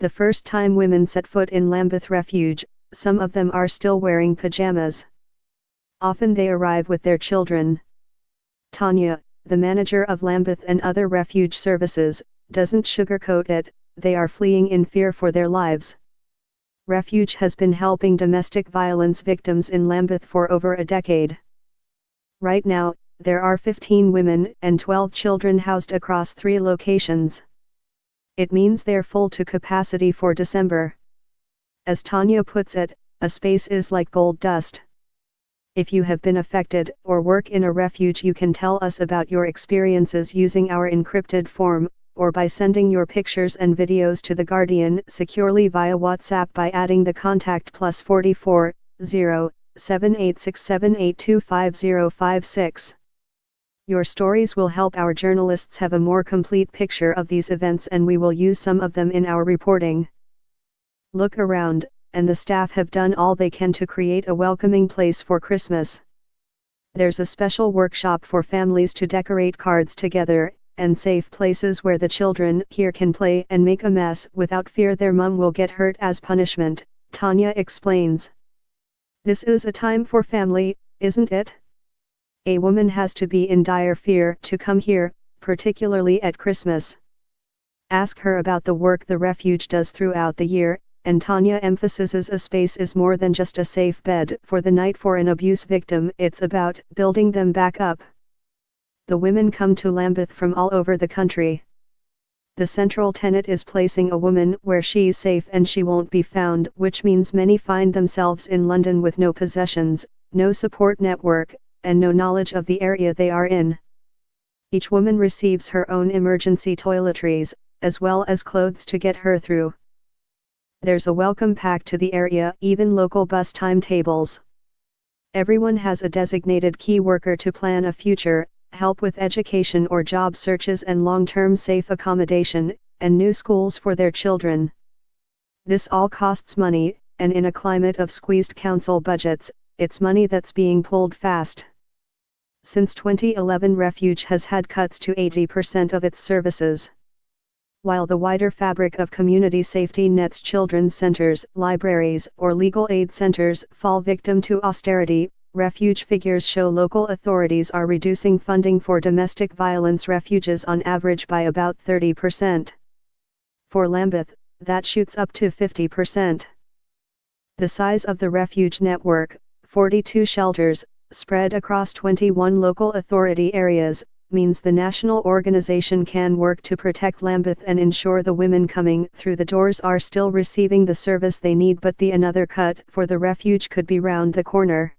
The first time women set foot in Lambeth Refuge, some of them are still wearing pajamas. Often they arrive with their children. Tania, the manager of Lambeth and other refuge services, doesn't sugarcoat it, they are fleeing in fear for their lives. Refuge has been helping domestic violence victims in Lambeth for over a decade. Right now, there are 15 women and 12 children housed across 3 locations. It means they're full to capacity for December. As Tania puts it, a space is like gold dust. If you have been affected or work in a refuge, you can tell us about your experiences using our encrypted form, or by sending your pictures and videos to The Guardian securely via WhatsApp by adding the contact +44 0 7867825056. Your stories will help our journalists have a more complete picture of these events, and we will use some of them in our reporting. Look around, and the staff have done all they can to create a welcoming place for Christmas. There's a special workshop for families to decorate cards together, and safe places where the children here can play and make a mess without fear their mum will get hurt as punishment, Tania explains. This is a time for family, isn't it? A woman has to be in dire fear to come here, particularly at Christmas. Ask her about the work the refuge does throughout the year, and Tania emphasizes a space is more than just a safe bed for the night for an abuse victim, it's about building them back up. The women come to Lambeth from all over the country. The central tenet is placing a woman where she's safe and she won't be found, which means many find themselves in London with no possessions, no support network, and no knowledge of the area they are in. Each woman receives her own emergency toiletries, as well as clothes to get her through. There's a welcome pack to the area, even local bus timetables. Everyone has a designated key worker to plan a future, help with education or job searches and long-term safe accommodation, and new schools for their children. This all costs money, and in a climate of squeezed council budgets, it's money that's being pulled fast. Since 2011, Refuge has had cuts to 80% of its services. While the wider fabric of community safety nets children's centers, libraries, or legal aid centers fall victim to austerity, Refuge figures show local authorities are reducing funding for domestic violence refuges on average by about 30%. For Lambeth, that shoots up to 50%. The size of the refuge network, 42 shelters, spread across 21 local authority areas, means the national organization can work to protect Lambeth and ensure the women coming through the doors are still receiving the service they need, but another cut for the refuge could be round the corner.